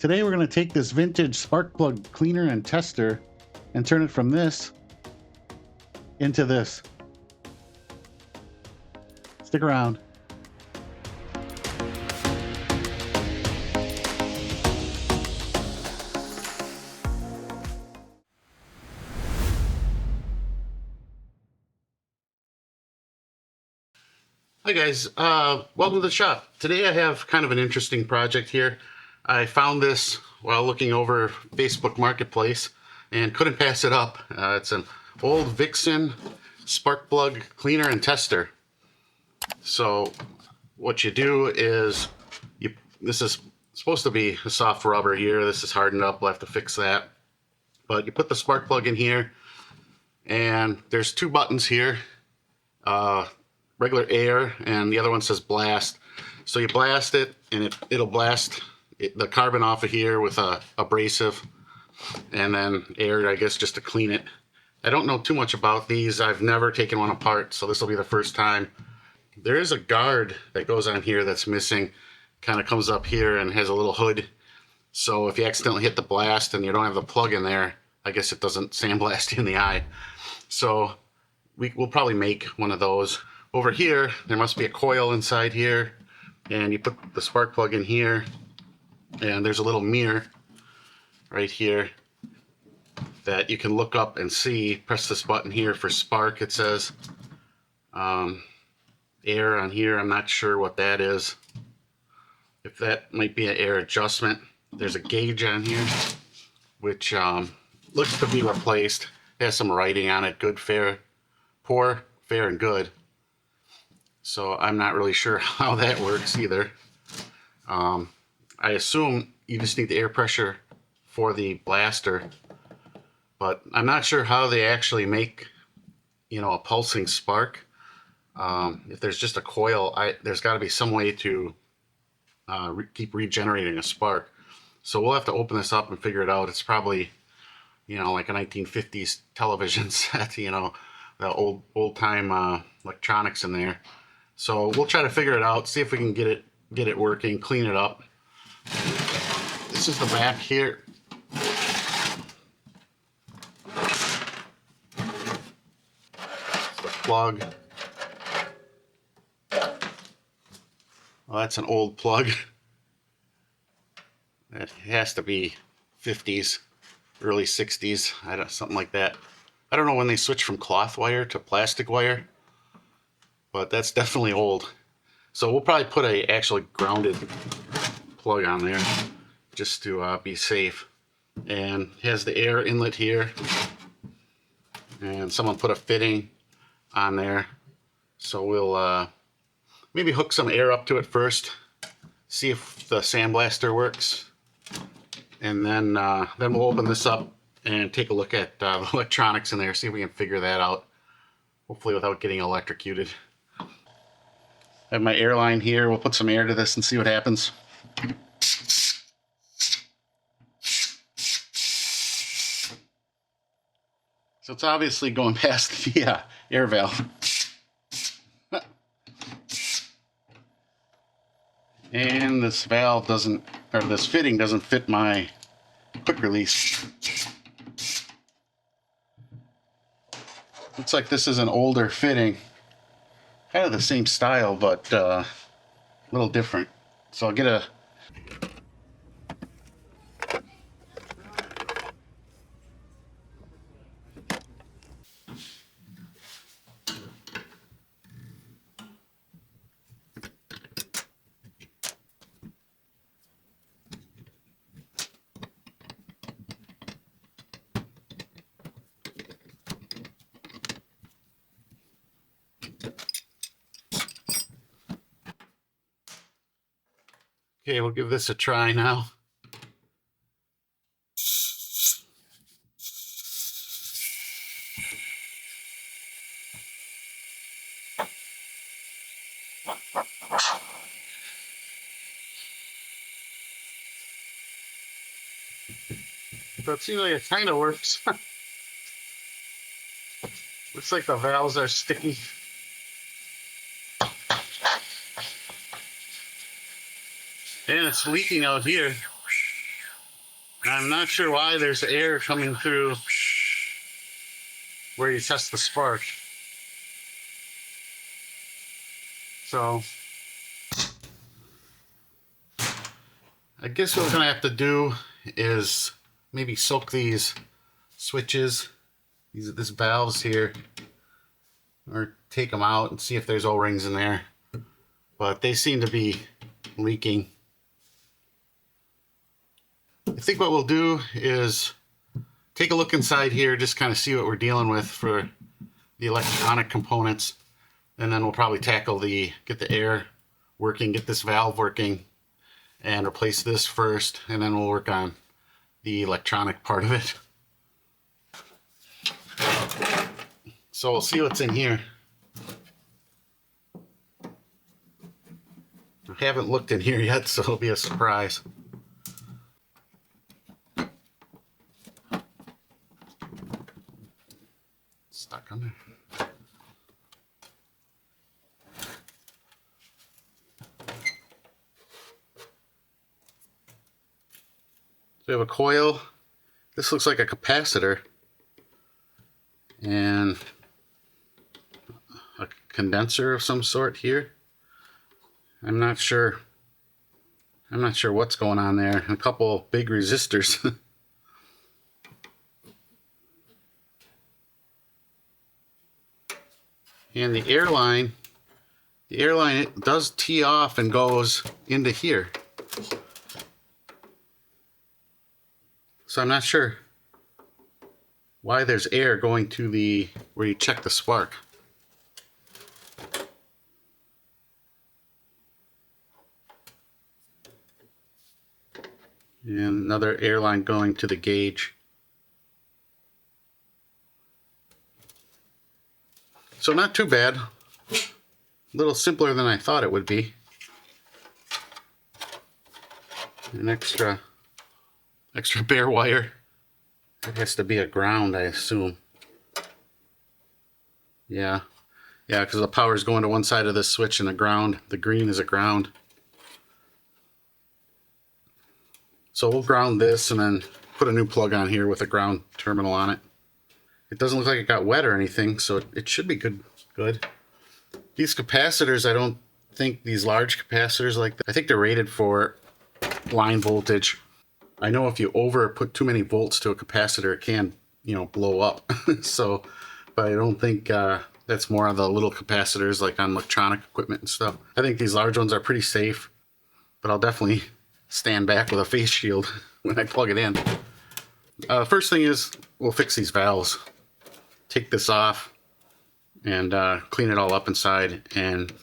Today we're going to take this vintage spark plug cleaner and tester and turn it from this into this. Stick around. Hi guys, welcome to the shop. Today I have kind of an interesting project here. I found this while looking over Facebook Marketplace and couldn't pass it up. It's an old Vixen spark plug cleaner and tester. So what you do is, this is supposed to be a soft rubber here. This is hardened up, we'll have to fix that. But you put the spark plug in here and there's two buttons here. Regular air, and the other one says blast. So you blast it and it'll blast the carbon off of here with a abrasive, and then air, I guess, just to clean it. I don't know too much about these. I've never taken one apart, so this will be the first time. There is a guard that goes on here that's missing, kind of comes up here and has a little hood, so if you accidentally hit the blast and you don't have the plug in there, I guess it doesn't sandblast you in the eye. So we'll probably make one of those. Over here, there must be a coil inside here, and you put the spark plug in here, and there's a little mirror right here that you can look up and see. Press this button here for spark, it says. Air on here, I'm not sure what that is. If that might be an air adjustment. There's a gauge on here, which looks to be replaced. It has some writing on it, good, fair, poor, fair, and good. So I'm not really sure how that works either. I assume you just need the air pressure for the blaster, but I'm not sure how they actually make, a pulsing spark. If there's just a coil, there's got to be some way to keep regenerating a spark. So we'll have to open this up and figure it out. It's probably, like a 1950s television set, the old time electronics in there. So we'll try to figure it out, see if we can get it working, clean it up. This is the back here. It's the plug. Well, that's an old plug. It has to be 50s, early 60s, something like that. I don't know when they switched from cloth wire to plastic wire, but that's definitely old. So we'll probably put a actually grounded plug on there just to be safe. And it has the air inlet here, and someone put a fitting on there. So we'll maybe hook some air up to it first, see if the sandblaster works, and then we'll open this up and take a look at the electronics in there, see if we can figure that out, hopefully without getting electrocuted. I have my air line here. We'll put some air to this and see what happens. So it's obviously going past the air valve. And this valve doesn't, or this fitting doesn't fit my quick release. Looks like this is an older fitting. Kind of the same style, but a little different. So I'll get a... Okay, we'll give this a try now. So it seems like it kind of works. Looks like the valves are sticky. And it's leaking out here. I'm not sure why there's air coming through where you test the spark. So I guess what we're gonna have to do is maybe soak these switches, these valves here, or take them out and see if there's O-rings in there. But they seem to be leaking. I think what we'll do is take a look inside here, just kind of see what we're dealing with for the electronic components, and then we'll probably tackle get the air working, get this valve working, and replace this first, and then we'll work on the electronic part of it. So we'll see what's in here. I haven't looked in here yet, so it'll be a surprise. Stuck on there. So we have a coil. This looks like a capacitor and a condenser of some sort here. I'm not sure what's going on there. A couple big resistors. And the air line, it does tee off and goes into here. So I'm not sure why there's air going to where you check the spark. And another air line going to the gauge. So not too bad. A little simpler than I thought it would be. An extra bare wire. It has to be a ground, I assume. Yeah, because the power is going to one side of this switch and the ground. The green is a ground. So we'll ground this and then put a new plug on here with a ground terminal on it. It doesn't look like it got wet or anything, so it should be good. These capacitors, I don't think these large capacitors like that, I think they're rated for line voltage. I know if you put too many volts to a capacitor, it can, blow up. So, but I don't think that's more on the little capacitors like on electronic equipment and stuff. I think these large ones are pretty safe, but I'll definitely stand back with a face shield when I plug it in. First thing is we'll fix these valves. Take this off and clean it all up inside and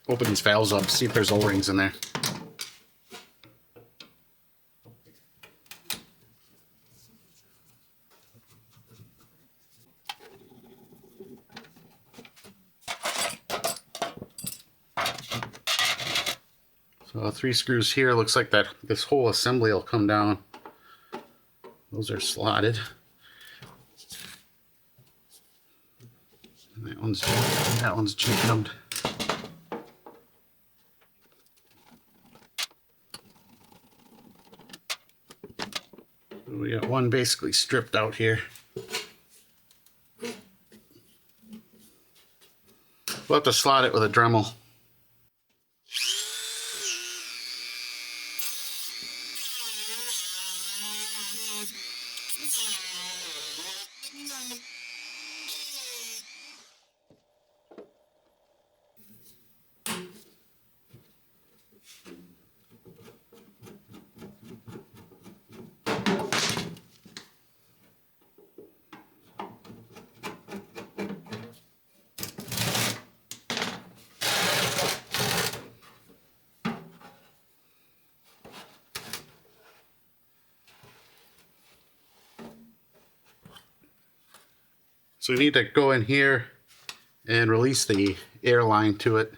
open these valves up, see if there's O-rings in there. So 3 screws here. Looks like this whole assembly will come down. Those are slotted. And that one's jammed. We got one basically stripped out here. We'll have to slot it with a Dremel. So we need to go in here and release the air line to it.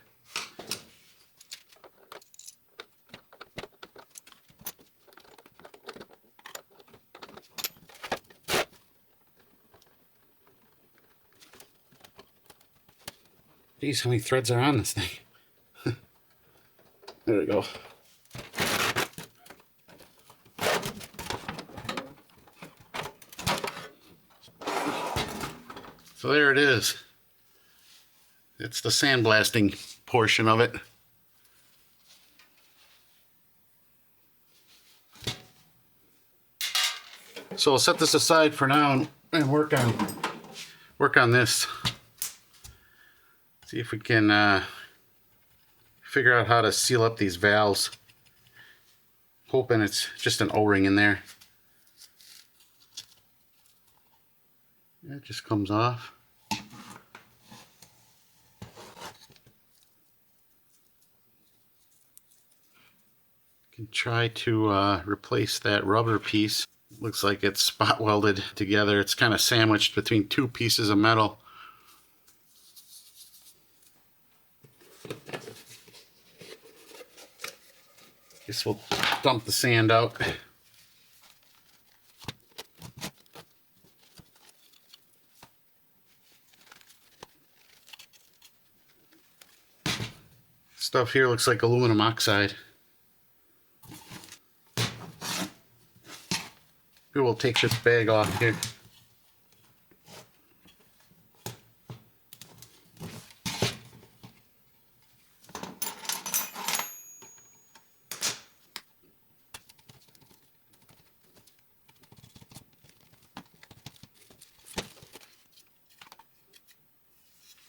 Geez, how many threads are on this thing? There we go. So there it is. It's the sandblasting portion of it. So I'll set this aside for now and work on this. See if we can figure out how to seal up these valves. Hoping it's just an O-ring in there. It just comes off. Can try to replace that rubber piece. Looks like it's spot welded together. It's kind of sandwiched between two pieces of metal. Guess we'll dump the sand out. Stuff here looks like aluminum oxide. Maybe we'll take this bag off here.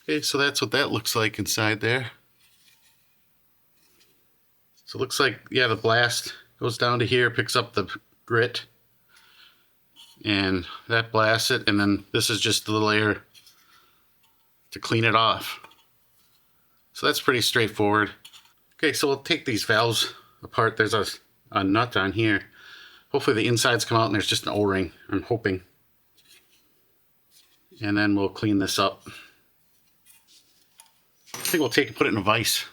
Okay, so that's what that looks like inside there. So it looks like, yeah, the blast goes down to here, picks up the grit, and that blasts it, and then this is just the layer to clean it off. So that's pretty straightforward. Okay, so we'll take these valves apart. There's a nut on here. Hopefully the insides come out and there's just an O-ring, I'm hoping. And then we'll clean this up. I think we'll take and put it in a vise.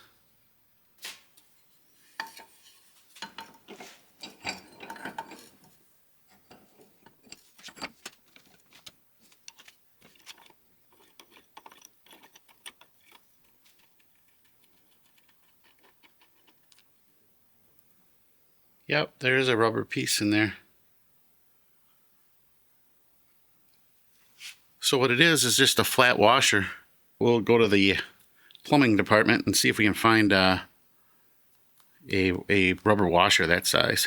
Yep, there is a rubber piece in there. So what it is just a flat washer. We'll go to the plumbing department and see if we can find a rubber washer that size.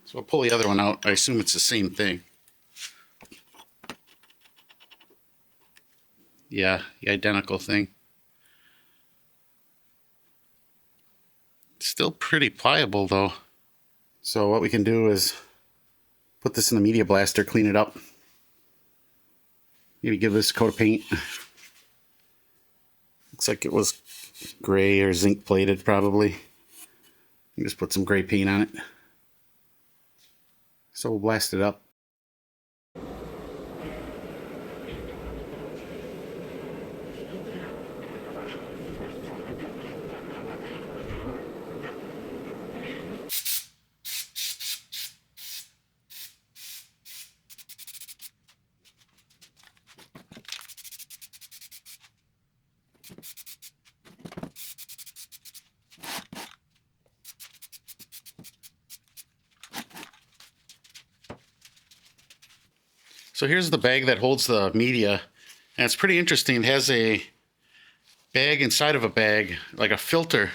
So I'll pull the other one out. I assume it's the same thing. Yeah, the identical thing. It's still pretty pliable though. So what we can do is put this in the media blaster, clean it up. Maybe give this a coat of paint. Looks like it was gray or zinc plated probably. You just put some gray paint on it. So we'll blast it up. So here's the bag that holds the media, and it's pretty interesting. It has a bag inside of a bag, like a filter,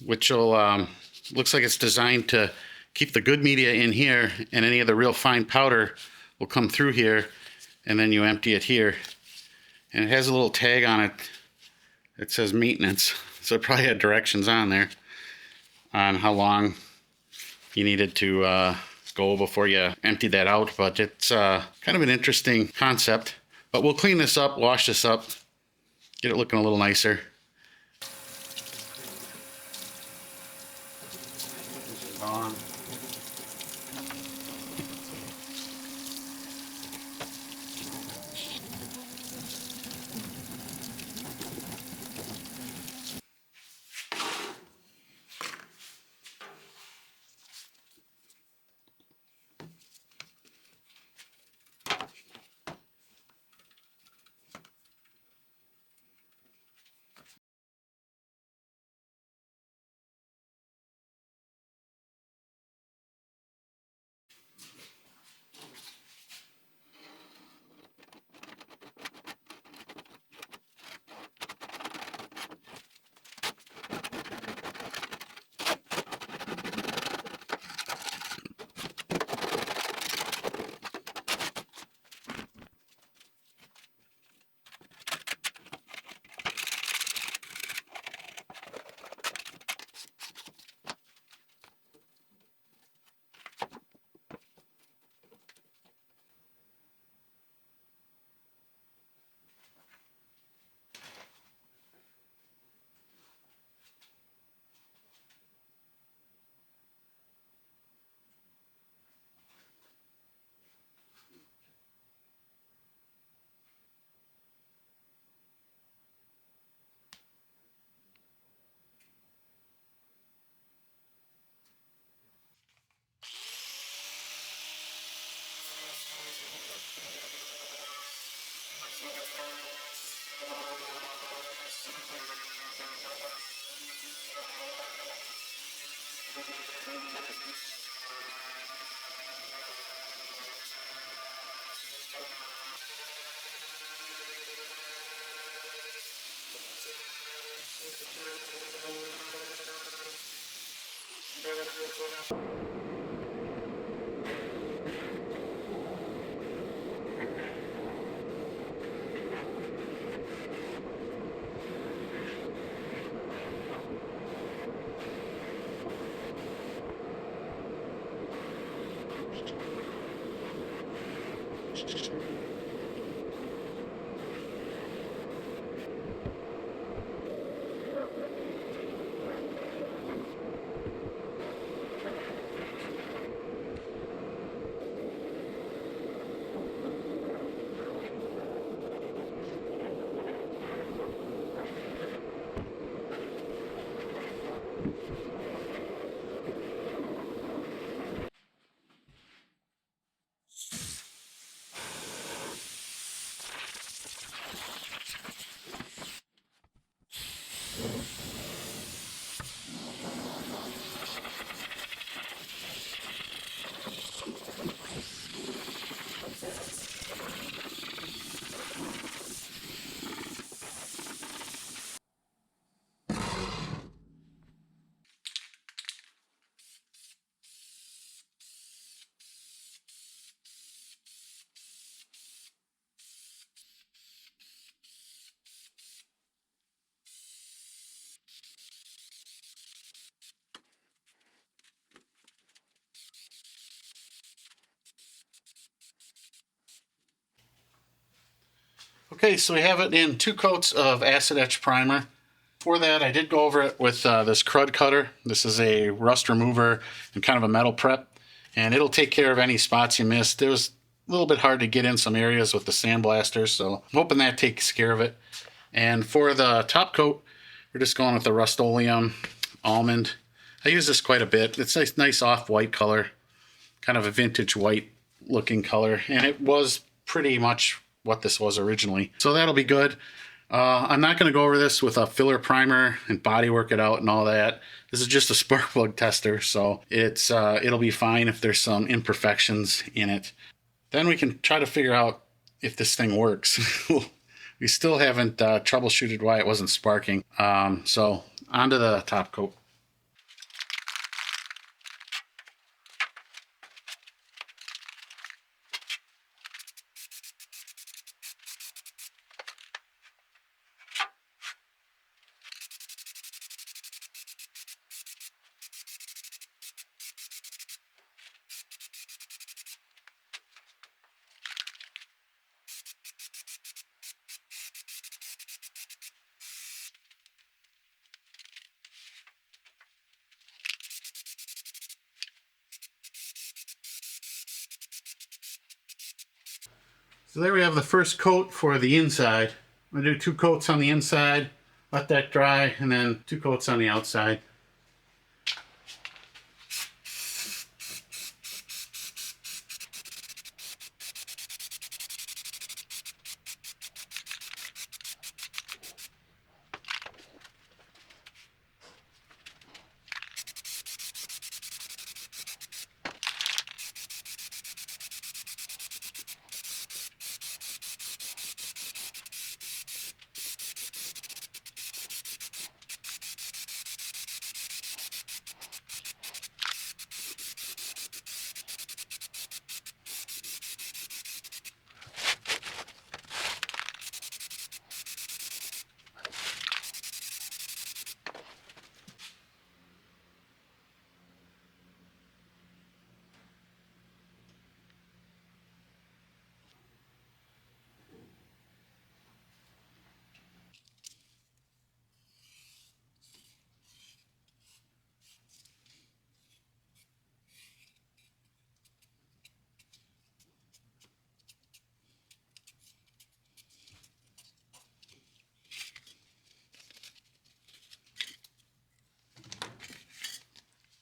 which will looks like it's designed to keep the good media in here, and any of the real fine powder will come through here, and then you empty it here. And it has a little tag on it that says maintenance, so it probably had directions on there on how long you needed to go before you emptied that out. But it's kind of an interesting concept. But we'll clean this up, wash this up, get it looking a little nicer. Okay, so we have it in 2 coats of acid etch primer. For that, I did go over it with this crud cutter. This is a rust remover and kind of a metal prep, and it'll take care of any spots you missed. It was a little bit hard to get in some areas with the sandblaster, so I'm hoping that takes care of it. And for the top coat, we're just going with the Rust-Oleum Almond. I use this quite a bit. It's a nice off-white color, kind of a vintage white looking color, and it was pretty much what this was originally. So that'll be good. I'm not going to go over this with a filler primer and body work it out and all that. This is just a spark plug tester, so it'll be fine if there's some imperfections in it. Then we can try to figure out if this thing works. We still haven't troubleshooted why it wasn't sparking. So onto the top coat. So there we have the first coat for the inside. I'm gonna do 2 coats on the inside, let that dry, and then 2 coats on the outside.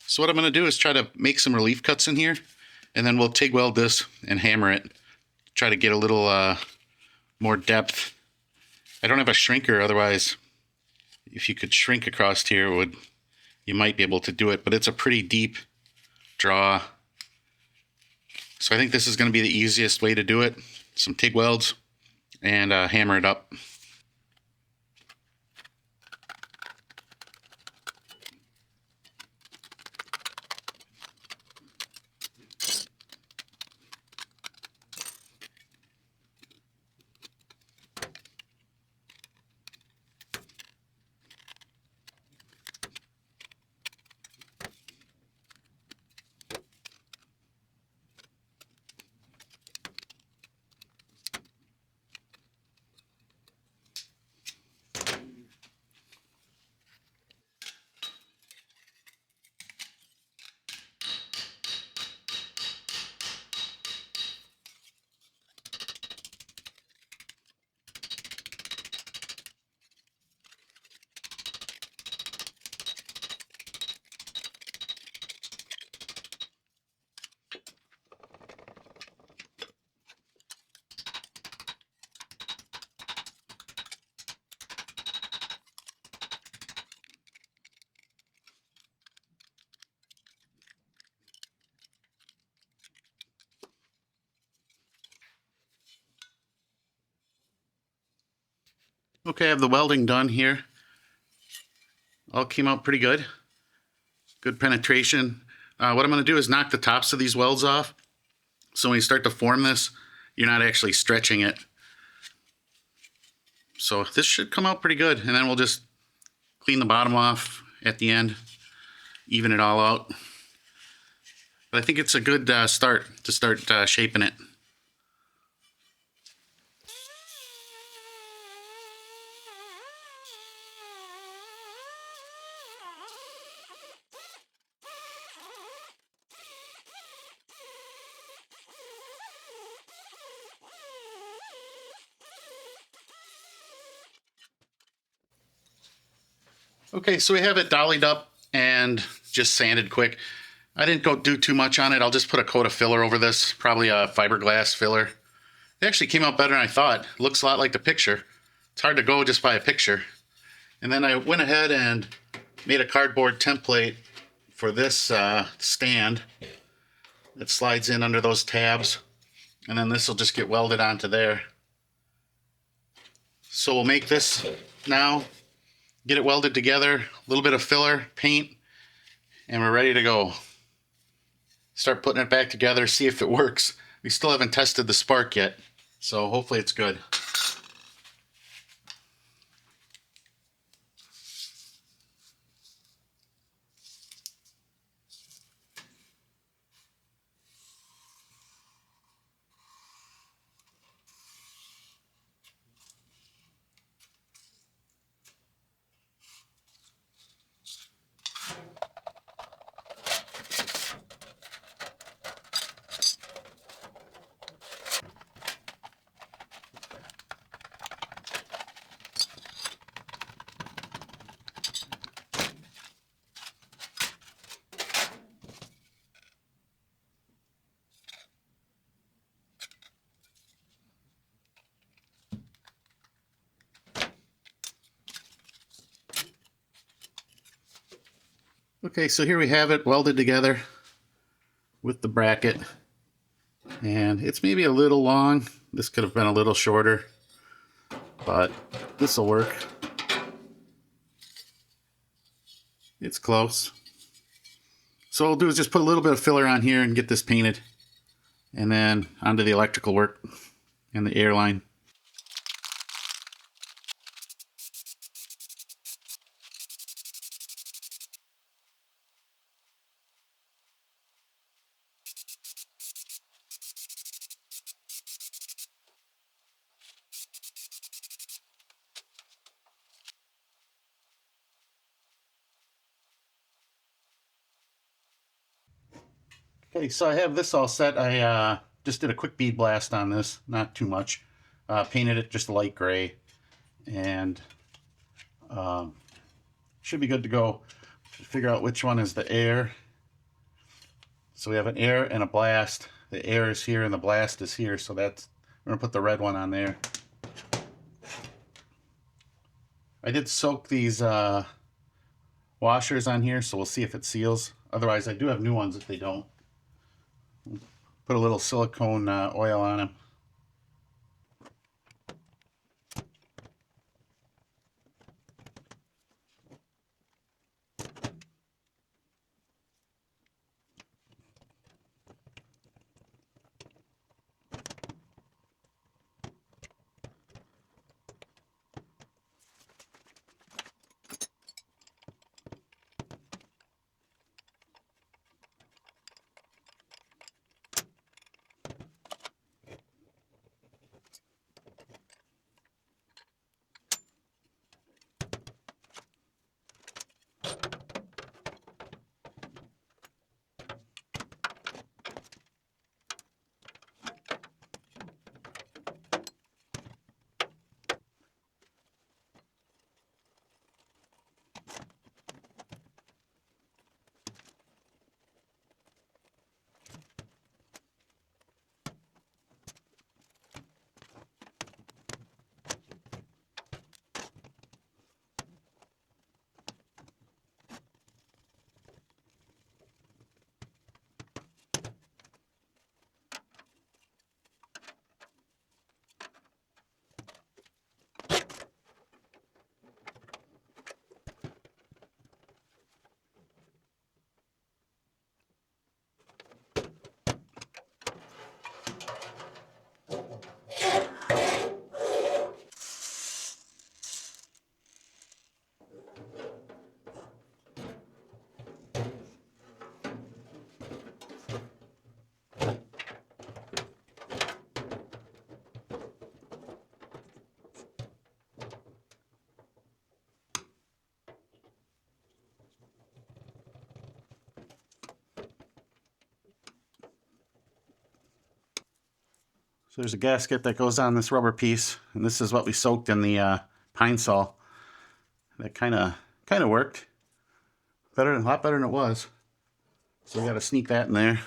So what I'm going to do is try to make some relief cuts in here, and then we'll TIG weld this and hammer it. Try to get a little more depth. I don't have a shrinker, otherwise if you could shrink across here, you might be able to do it, but it's a pretty deep draw. So I think this is going to be the easiest way to do it. Some TIG welds and hammer it up. Okay, I have the welding done here. All came out pretty good. Good penetration. What I'm going to do is knock the tops of these welds off. So when you start to form this, you're not actually stretching it. So this should come out pretty good. And then we'll just clean the bottom off at the end, even it all out. But I think it's a good start to start shaping it. Okay, so we have it dollied up and just sanded quick. I didn't go do too much on it. I'll just put a coat of filler over this, probably a fiberglass filler. It actually came out better than I thought. It looks a lot like the picture. It's hard to go just by a picture. And then I went ahead and made a cardboard template for this stand that slides in under those tabs. And then this will just get welded onto there. So we'll make this now. Get it welded together, a little bit of filler, paint, and we're ready to go. Start putting it back together, see if it works. We still haven't tested the spark yet, so hopefully it's good. Okay, so here we have it welded together with the bracket. And it's maybe a little long. This could have been a little shorter, but this will work. It's close. So what I'll do is just put a little bit of filler on here and get this painted. And then onto the electrical work and the air line. Okay, so I have this all set. I just did a quick bead blast on this, not too much. Painted it just a light gray, and should be good to go. Figure out which one is the air. So we have an air and a blast. The air is here and the blast is here, so that's, we're gonna put the red one on there. I did soak these washers on here, so we'll see if it seals. Otherwise, I do have new ones if they don't. Put a little silicone oil on them. So there's a gasket that goes on this rubber piece, and this is what we soaked in the pine sol. That kind of worked. A lot better than it was. So we got to sneak that in there.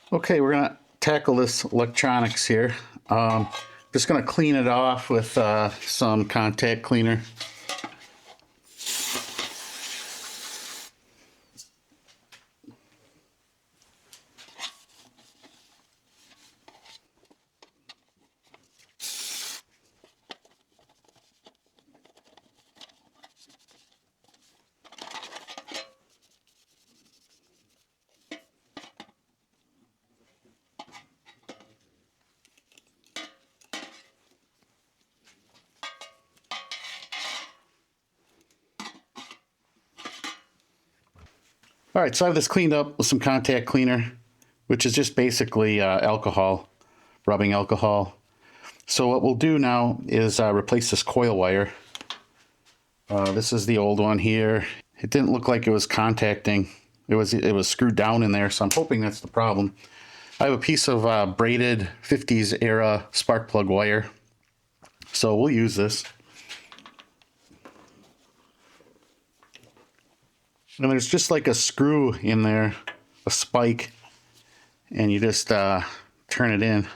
Okay, we're gonna tackle this electronics here. Just gonna clean it off with some contact cleaner. All right, so I have this cleaned up with some contact cleaner, which is just basically alcohol, rubbing alcohol. So what we'll do now is replace this coil wire. This is the old one here. It didn't look like it was contacting. It was screwed down in there, so I'm hoping that's the problem. I have a piece of braided 50s era spark plug wire, so we'll use this. And there's just like a screw in there, a spike, and you just turn it in.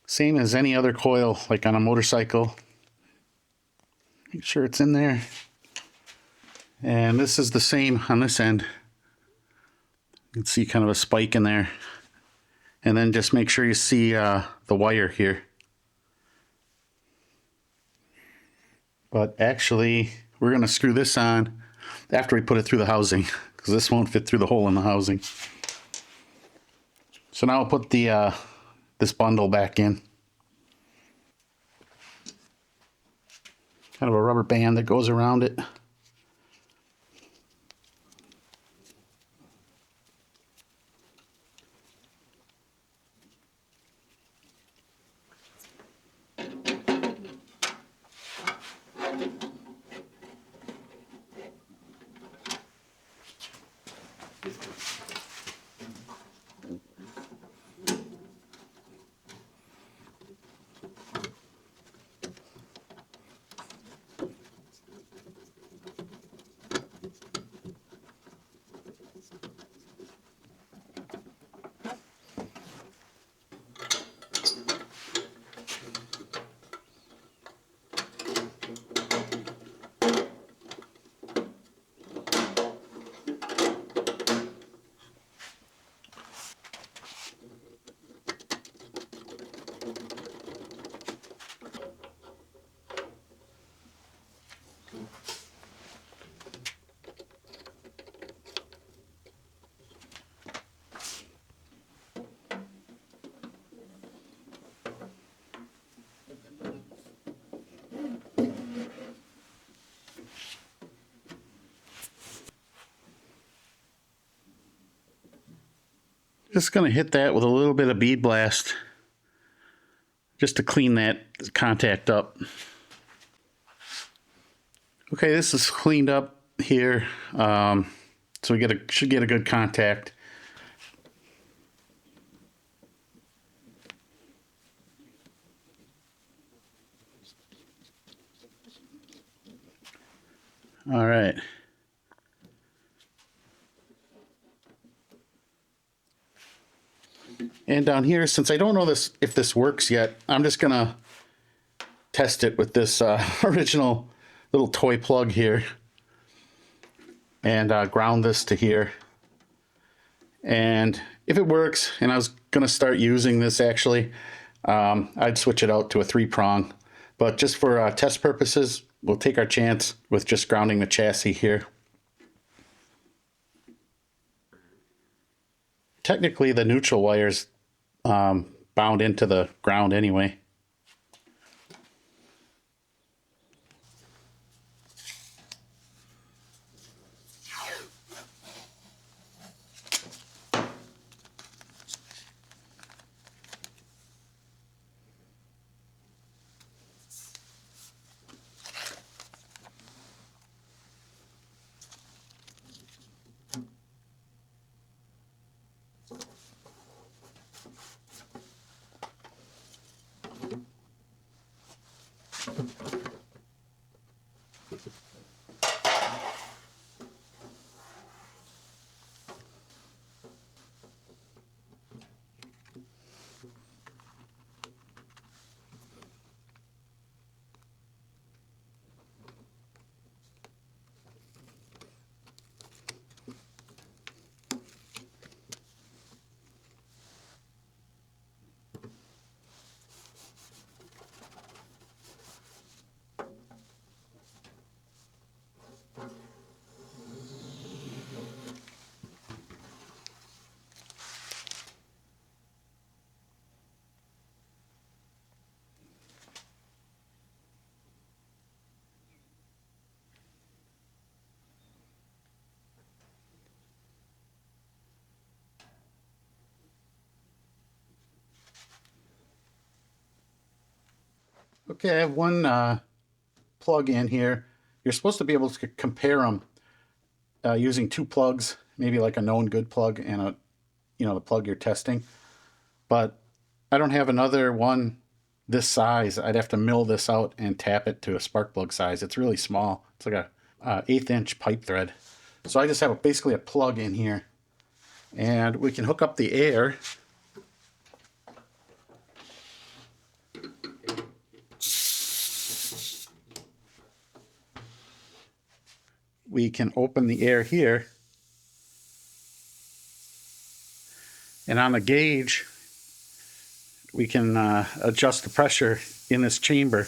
Same as any other coil, like on a motorcycle. Make sure it's in there. And this is the same on this end. You can see kind of a spike in there. And then just make sure you see the wire here. But actually, we're going to screw this on after we put it through the housing, because this won't fit through the hole in the housing. So now I'll put the this bundle back in. Kind of a rubber band that goes around it. Just going to hit that with a little bit of bead blast just to clean that contact up. Okay, this is cleaned up here, so we should get a good contact. All right. And down here, since I don't know if this works yet, I'm just gonna test it with this original little toy plug here, and ground this to here. And if it works, and I was gonna start using this actually, I'd switch it out to a 3-prong. But just for test purposes, we'll take our chance with just grounding the chassis here. Technically, the neutral wire's bound into the ground anyway. Okay, I have one plug in here. You're supposed to be able to compare them using two plugs, maybe like a known good plug and a, the plug you're testing. But I don't have another one this size. I'd have to mill this out and tap it to a spark plug size. It's really small. It's like a 1/8" pipe thread. So I just have basically a plug in here, and we can hook up the air. We can open the air here, and on the gauge we can adjust the pressure in this chamber.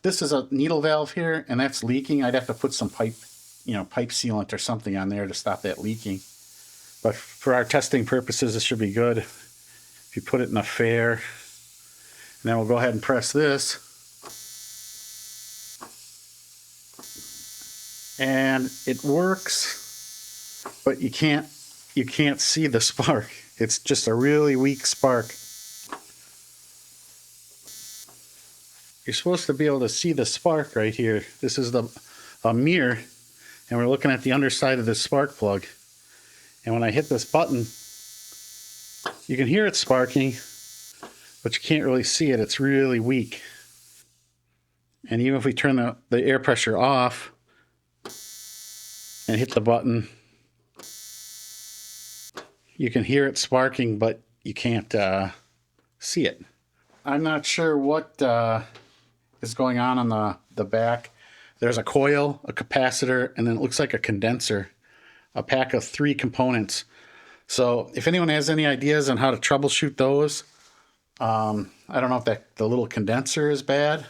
This is a needle valve here, and that's leaking. I'd have to put some pipe sealant or something on there to stop that leaking. But for our testing purposes, this should be good. If you put it in a fair, and then we'll go ahead and press this. And it works, but you can't see the spark. It's just a really weak spark. You're supposed to be able to see the spark right here. This is a mirror, and we're looking at the underside of this spark plug. And when I hit this button, you can hear it sparking, but you can't really see it. It's really weak. And even if we turn the air pressure off and hit the button, you can hear it sparking, but you can't see it. I'm not sure what is going on the back. There's a coil, a capacitor, and then it looks like a condenser, a pack of 3 components. So if anyone has any ideas on how to troubleshoot those, I don't know if the little condenser is bad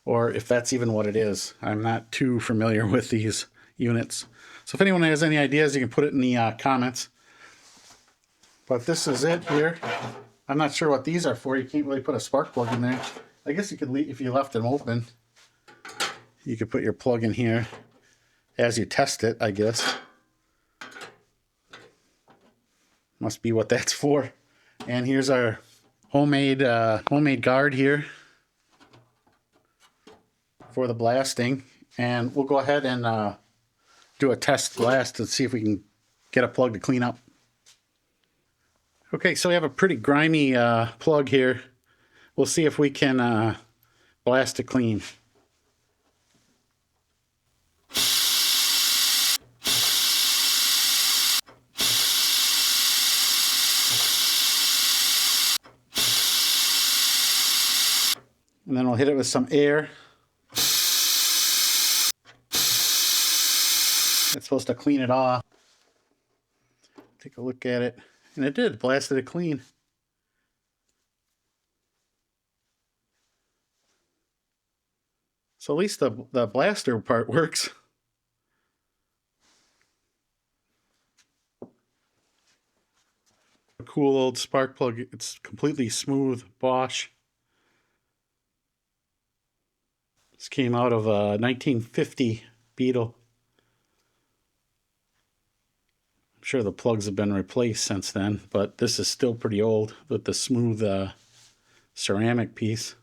or if that's even what it is. I'm not too familiar with these units. So if anyone has any ideas, you can put it in the comments. But this is it here. I'm not sure what these are for. You can't really put a spark plug in there. I guess you could leave, if you left them open, you could put your plug in here as you test it, I guess. Must be what that's for. And here's our homemade guard here for the blasting. And we'll go ahead and do a test blast to see if we can get a plug to clean up. Okay, so we have a pretty grimy plug here. We'll see if we can blast it clean. And then we'll hit it with some air. It's supposed to clean it off. Take a look at it. And it did, blasted it clean. So at least the blaster part works. A cool old spark plug. It's completely smooth, Bosch. This came out of a 1950 Beetle. I'm sure the plugs have been replaced since then, but this is still pretty old with the smooth ceramic piece.